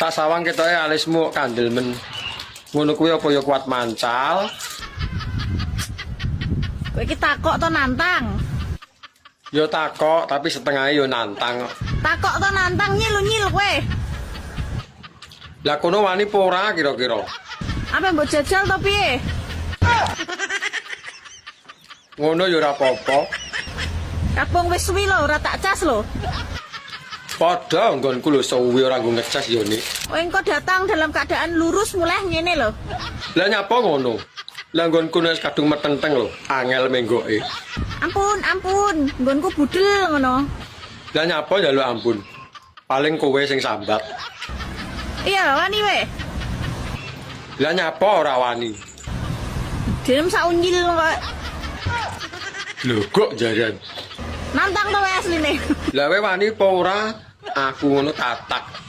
Tak sawang ketoke alismu kandel men. Ngono kuwi apa ya kuat mancal? Kowe iki takok to nantang? Yo takok tapi setengahnya yo nantang. Takok to nantang nyil kowe. Lah kono wani apa ora kira-kira? Apa mbok jajal to piye? Ngono yo ora apa-apa. Kapung wis suwi lho, ora tak cas lho. Padha nggonku lho suwi ora nggo ngecas yo nek. Kowe engko datang dalam keadaan lurus mulai ngene lho. Lah nyapa ngono? Lah nggonku wis kadung meteng-teng lho, angel menggoke. Ampun, nggonku budel ngono. Lah nyapa ya lho ampun. Paling kowe sing sambat. Iya, wani we. Lah nyapa ora wani? Dem sak unyil kok. Lho kok jaran. Nantang to wae asline. Lah kowe wani apa ora? Aku ngono tatak.